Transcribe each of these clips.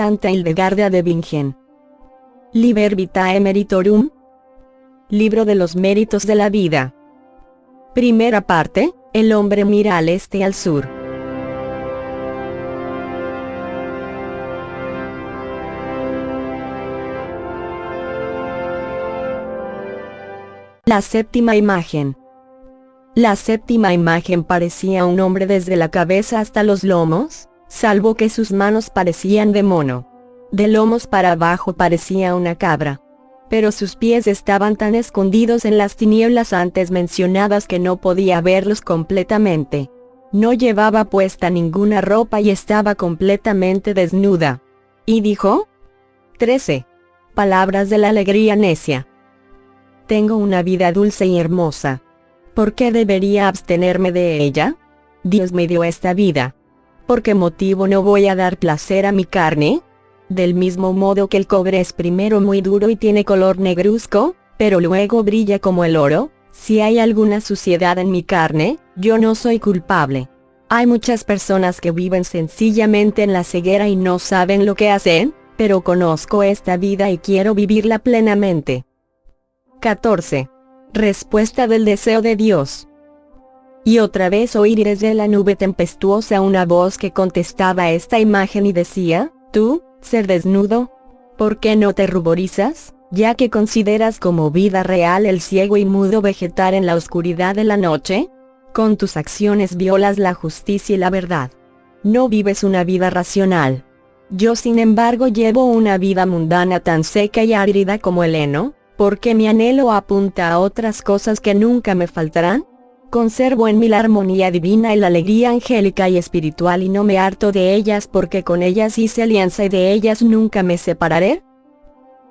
Santa Hildegarda de Bingen. Liber Vitae Meritorum. Libro de los méritos de la vida. Primera parte, el hombre mira al este y al sur. La séptima imagen. La séptima imagen parecía un hombre desde la cabeza hasta los lomos, salvo que sus manos parecían de mono. De lomos para abajo parecía una cabra. Pero sus pies estaban tan escondidos en las tinieblas antes mencionadas que no podía verlos completamente. No llevaba puesta ninguna ropa y estaba completamente desnuda. Y dijo: 13. Palabras de la alegría necia. Tengo una vida dulce y hermosa. ¿Por qué debería abstenerme de ella? Dios me dio esta vida. ¿Por qué motivo no voy a dar placer a mi carne? Del mismo modo que el cobre es primero muy duro y tiene color negruzco, pero luego brilla como el oro, si hay alguna suciedad en mi carne, yo no soy culpable. Hay muchas personas que viven sencillamente en la ceguera y no saben lo que hacen, pero conozco esta vida y quiero vivirla plenamente. 14. Respuesta del deseo de Dios. Y otra vez oí desde la nube tempestuosa una voz que contestaba a esta imagen y decía: tú, ser desnudo, ¿por qué no te ruborizas, ya que consideras como vida real el ciego y mudo vegetar en la oscuridad de la noche? Con tus acciones violas la justicia y la verdad. No vives una vida racional. Yo sin embargo llevo una vida mundana tan seca y árida como el heno, porque mi anhelo apunta a otras cosas que nunca me faltarán. Conservo en mí la armonía divina y la alegría angélica y espiritual y no me harto de ellas porque con ellas hice alianza y de ellas nunca me separaré.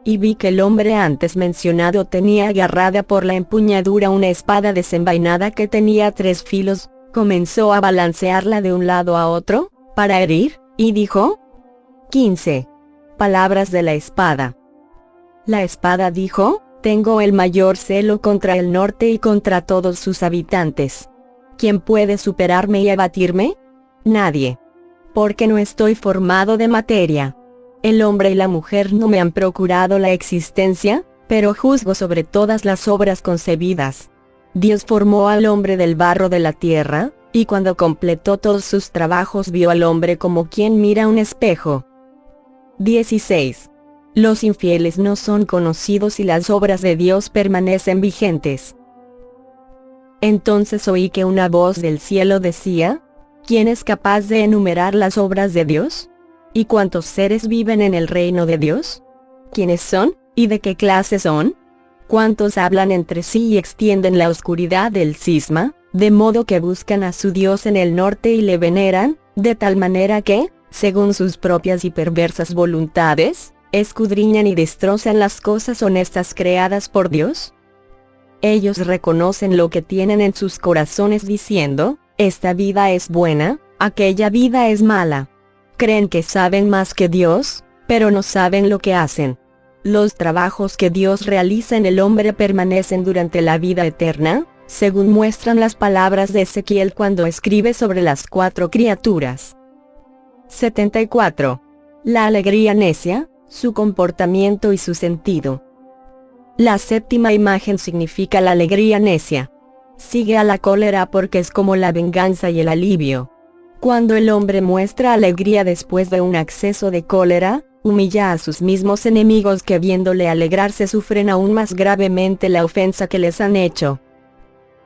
Y vi que el hombre antes mencionado tenía agarrada por la empuñadura una espada desenvainada que tenía 3 filos, comenzó a balancearla de un lado a otro, para herir, y dijo: 15. Palabras de la espada. La espada dijo: tengo el mayor celo contra el norte y contra todos sus habitantes. ¿Quién puede superarme y abatirme? Nadie. Porque no estoy formado de materia. El hombre y la mujer no me han procurado la existencia, pero juzgo sobre todas las obras concebidas. Dios formó al hombre del barro de la tierra, y cuando completó todos sus trabajos vio al hombre como quien mira un espejo. 16. Los infieles no son conocidos y las obras de Dios permanecen vigentes. Entonces oí que una voz del cielo decía: ¿quién es capaz de enumerar las obras de Dios? ¿Y cuántos seres viven en el reino de Dios? ¿Quiénes son, y de qué clase son? ¿Cuántos hablan entre sí y extienden la oscuridad del cisma, de modo que buscan a su Dios en el norte y le veneran, de tal manera que, según sus propias y perversas voluntades, escudriñan y destrozan las cosas honestas creadas por Dios? Ellos reconocen lo que tienen en sus corazones diciendo: esta vida es buena, aquella vida es mala. Creen que saben más que Dios, pero no saben lo que hacen. Los trabajos que Dios realiza en el hombre permanecen durante la vida eterna, según muestran las palabras de Ezequiel cuando escribe sobre las 4 criaturas. 74. La alegría necia, su comportamiento y su sentido. La séptima imagen significa la alegría necia. Sigue a la cólera porque es como la venganza y el alivio. Cuando el hombre muestra alegría después de un acceso de cólera, humilla a sus mismos enemigos que viéndole alegrarse sufren aún más gravemente la ofensa que les han hecho.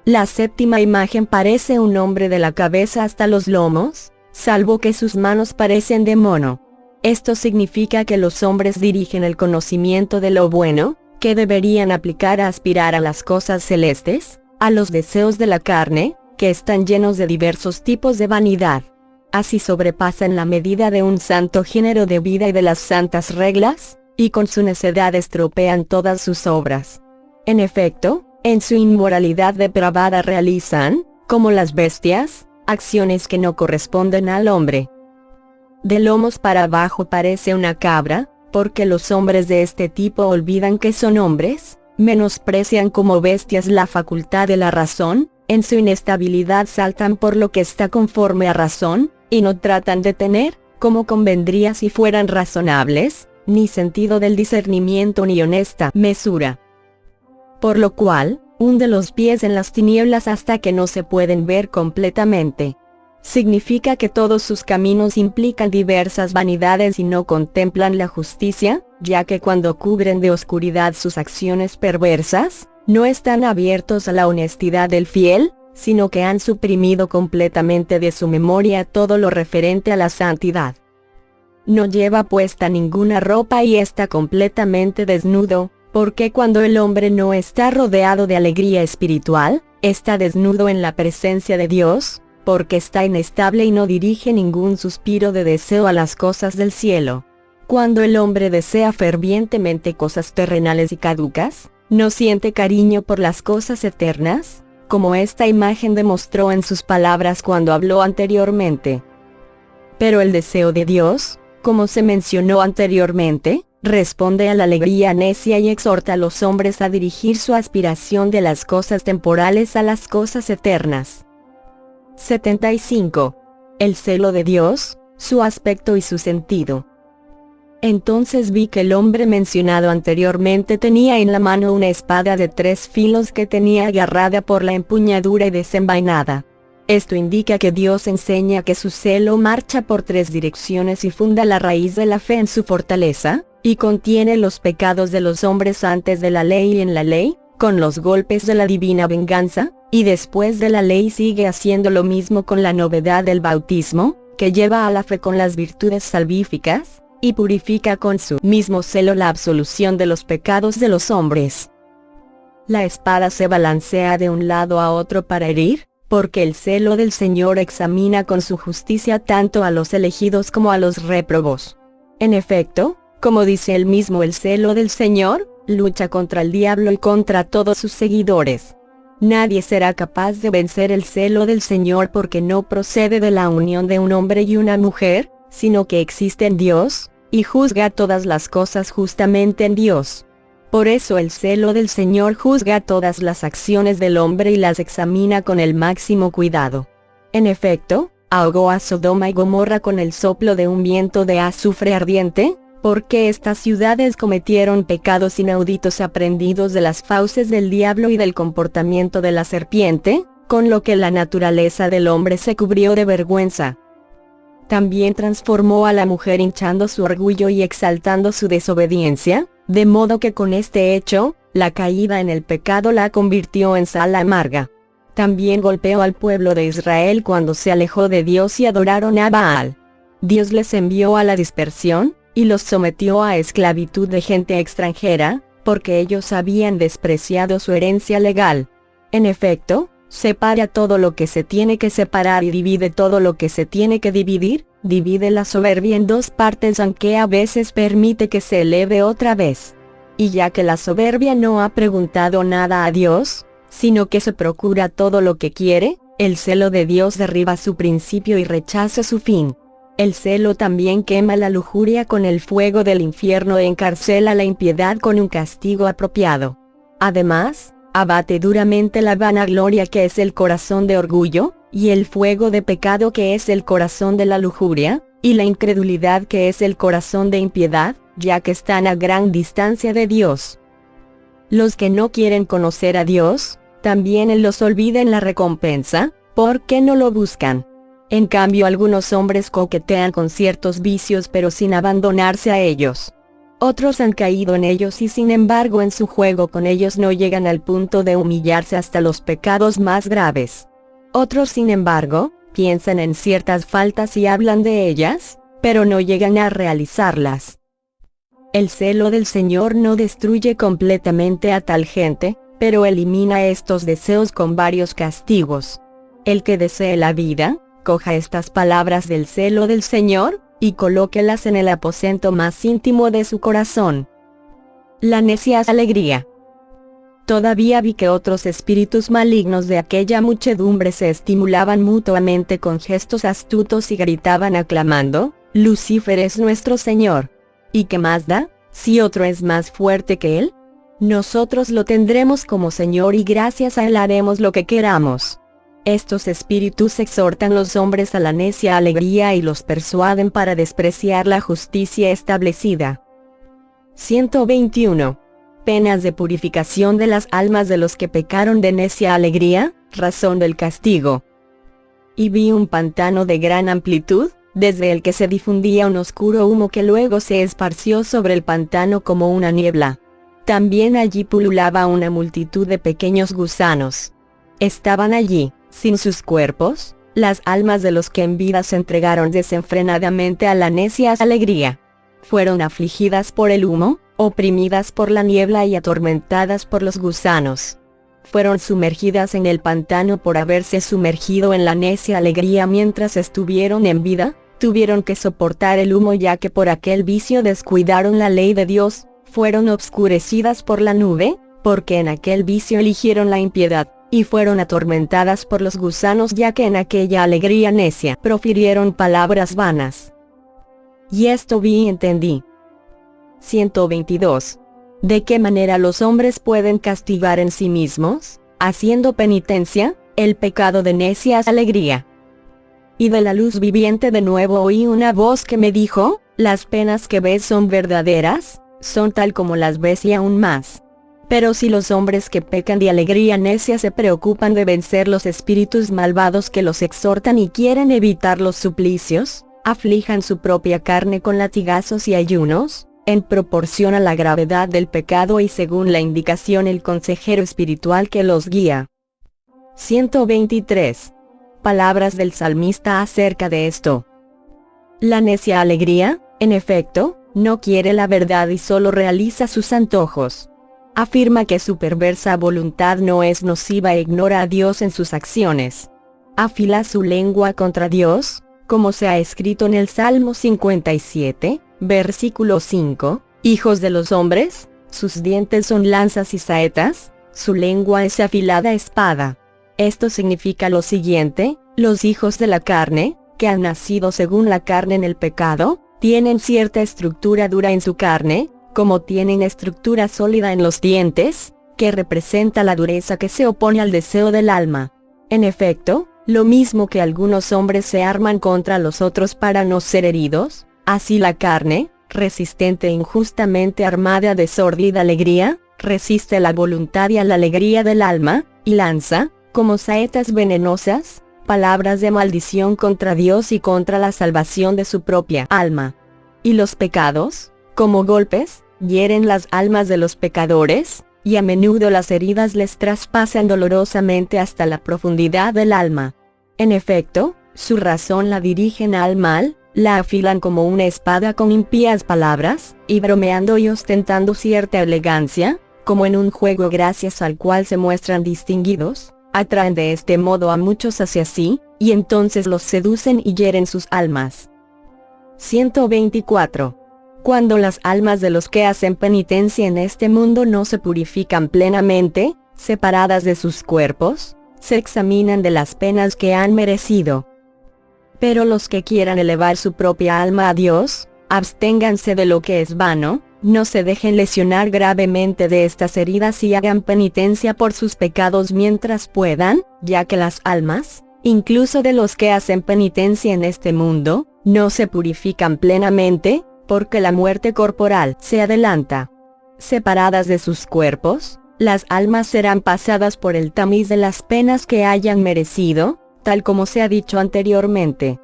La séptima imagen parece un hombre de la cabeza hasta los lomos, salvo que sus manos parecen de mono. Esto significa que los hombres dirigen el conocimiento de lo bueno, que deberían aplicar a aspirar a las cosas celestes, a los deseos de la carne, que están llenos de diversos tipos de vanidad. Así sobrepasan la medida de un santo género de vida y de las santas reglas, y con su necedad estropean todas sus obras. En efecto, en su inmoralidad depravada realizan, como las bestias, acciones que no corresponden al hombre. De lomos para abajo parece una cabra, porque los hombres de este tipo olvidan que son hombres, menosprecian como bestias la facultad de la razón, en su inestabilidad saltan por lo que está conforme a razón, y no tratan de tener, como convendría si fueran razonables, ni sentido del discernimiento ni honesta mesura. Por lo cual, hunde los pies en las tinieblas hasta que no se pueden ver completamente. Significa que todos sus caminos implican diversas vanidades y no contemplan la justicia, ya que cuando cubren de oscuridad sus acciones perversas, no están abiertos a la honestidad del fiel, sino que han suprimido completamente de su memoria todo lo referente a la santidad. No lleva puesta ninguna ropa y está completamente desnudo, porque cuando el hombre no está rodeado de alegría espiritual, está desnudo en la presencia de Dios, porque está inestable y no dirige ningún suspiro de deseo a las cosas del cielo. Cuando el hombre desea fervientemente cosas terrenales y caducas, no siente cariño por las cosas eternas, como esta imagen demostró en sus palabras cuando habló anteriormente. Pero el deseo de Dios, como se mencionó anteriormente, responde a la alegría necia y exhorta a los hombres a dirigir su aspiración de las cosas temporales a las cosas eternas. 75. El celo de Dios, su aspecto y su sentido. Entonces vi que el hombre mencionado anteriormente tenía en la mano una espada de 3 filos que tenía agarrada por la empuñadura y desenvainada. Esto indica que Dios enseña que su celo marcha por 3 direcciones y funda la raíz de la fe en su fortaleza, y contiene los pecados de los hombres antes de la ley y en la ley, con los golpes de la divina venganza, y después de la ley sigue haciendo lo mismo con la novedad del bautismo, que lleva a la fe con las virtudes salvíficas, y purifica con su mismo celo la absolución de los pecados de los hombres. La espada se balancea de un lado a otro para herir, porque el celo del Señor examina con su justicia tanto a los elegidos como a los réprobos. En efecto, como dice él mismo, el celo del Señor lucha contra el diablo y contra todos sus seguidores. Nadie será capaz de vencer el celo del Señor porque no procede de la unión de un hombre y una mujer, sino que existe en Dios, y juzga todas las cosas justamente en Dios. Por eso el celo del Señor juzga todas las acciones del hombre y las examina con el máximo cuidado. En efecto, ahogó a Sodoma y Gomorra con el soplo de un viento de azufre ardiente, porque estas ciudades cometieron pecados inauditos aprendidos de las fauces del diablo y del comportamiento de la serpiente, con lo que la naturaleza del hombre se cubrió de vergüenza. También transformó a la mujer hinchando su orgullo y exaltando su desobediencia, de modo que con este hecho, la caída en el pecado la convirtió en sal amarga. También golpeó al pueblo de Israel cuando se alejó de Dios y adoraron a Baal. Dios les envió a la dispersión, y los sometió a esclavitud de gente extranjera, porque ellos habían despreciado su herencia legal. En efecto, separa todo lo que se tiene que separar y divide todo lo que se tiene que dividir, divide la soberbia en 2 partes aunque a veces permite que se eleve otra vez. Y ya que la soberbia no ha preguntado nada a Dios, sino que se procura todo lo que quiere, el celo de Dios derriba su principio y rechaza su fin. El celo también quema la lujuria con el fuego del infierno e encarcela la impiedad con un castigo apropiado. Además, abate duramente la vanagloria que es el corazón de orgullo, y el fuego de pecado que es el corazón de la lujuria, y la incredulidad que es el corazón de impiedad, ya que están a gran distancia de Dios. Los que no quieren conocer a Dios, también Él los olvida en la recompensa, porque no lo buscan. En cambio, algunos hombres coquetean con ciertos vicios pero sin abandonarse a ellos. Otros han caído en ellos y sin embargo en su juego con ellos no llegan al punto de humillarse hasta los pecados más graves. Otros sin embargo, piensan en ciertas faltas y hablan de ellas, pero no llegan a realizarlas. El celo del Señor no destruye completamente a tal gente, pero elimina estos deseos con varios castigos. El que desee la vida, coja estas palabras del celo del Señor, y colóquelas en el aposento más íntimo de su corazón. La necia alegría. Todavía vi que otros espíritus malignos de aquella muchedumbre se estimulaban mutuamente con gestos astutos y gritaban aclamando, Lucifer es nuestro Señor. ¿Y qué más da, si otro es más fuerte que él? Nosotros lo tendremos como Señor y gracias a él haremos lo que queramos. Estos espíritus exhortan los hombres a la necia alegría y los persuaden para despreciar la justicia establecida. 121. Penas de purificación de las almas de los que pecaron de necia alegría, razón del castigo. Y vi un pantano de gran amplitud, desde el que se difundía un oscuro humo que luego se esparció sobre el pantano como una niebla. También allí pululaba una multitud de pequeños gusanos. Estaban allí, sin sus cuerpos, las almas de los que en vida se entregaron desenfrenadamente a la necia alegría. Fueron afligidas por el humo, oprimidas por la niebla y atormentadas por los gusanos. Fueron sumergidas en el pantano por haberse sumergido en la necia alegría mientras estuvieron en vida, tuvieron que soportar el humo ya que por aquel vicio descuidaron la ley de Dios, fueron obscurecidas por la nube, porque en aquel vicio eligieron la impiedad, y fueron atormentadas por los gusanos ya que en aquella alegría necia profirieron palabras vanas. Y esto vi y entendí. 122. ¿De qué manera los hombres pueden castigar en sí mismos, haciendo penitencia, el pecado de necia alegría? Y de la luz viviente de nuevo oí una voz que me dijo, las penas que ves son verdaderas, son tal como las ves y aún más. Pero si los hombres que pecan de alegría necia se preocupan de vencer los espíritus malvados que los exhortan y quieren evitar los suplicios, aflijan su propia carne con latigazos y ayunos, en proporción a la gravedad del pecado y según la indicación el consejero espiritual que los guía. 123. Palabras del salmista acerca de esto. La necia alegría, en efecto, no quiere la verdad y solo realiza sus antojos. Afirma que su perversa voluntad no es nociva e ignora a Dios en sus acciones. Afila su lengua contra Dios, como se ha escrito en el Salmo 57, versículo 5, hijos de los hombres, sus dientes son lanzas y saetas, su lengua es afilada espada. Esto significa lo siguiente, los hijos de la carne, que han nacido según la carne en el pecado, tienen cierta estructura dura en su carne, como tienen estructura sólida en los dientes, que representa la dureza que se opone al deseo del alma. En efecto, lo mismo que algunos hombres se arman contra los otros para no ser heridos, así la carne, resistente e injustamente armada de sórdida alegría, resiste la voluntad y a la alegría del alma, y lanza, como saetas venenosas, palabras de maldición contra Dios y contra la salvación de su propia alma. Y los pecados, como golpes, hieren las almas de los pecadores, y a menudo las heridas les traspasan dolorosamente hasta la profundidad del alma. En efecto, su razón la dirigen al mal, la afilan como una espada con impías palabras, y bromeando y ostentando cierta elegancia, como en un juego gracias al cual se muestran distinguidos, atraen de este modo a muchos hacia sí, y entonces los seducen y hieren sus almas. 124. Cuando las almas de los que hacen penitencia en este mundo no se purifican plenamente, separadas de sus cuerpos, se examinan de las penas que han merecido. Pero los que quieran elevar su propia alma a Dios, absténganse de lo que es vano, no se dejen lesionar gravemente de estas heridas y hagan penitencia por sus pecados mientras puedan, ya que las almas, incluso de los que hacen penitencia en este mundo, no se purifican plenamente, porque la muerte corporal se adelanta. Separadas de sus cuerpos, las almas serán pasadas por el tamiz de las penas que hayan merecido, tal como se ha dicho anteriormente.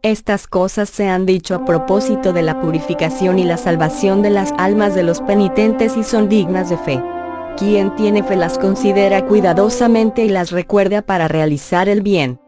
Estas cosas se han dicho a propósito de la purificación y la salvación de las almas de los penitentes y son dignas de fe. Quien tiene fe las considera cuidadosamente y las recuerda para realizar el bien.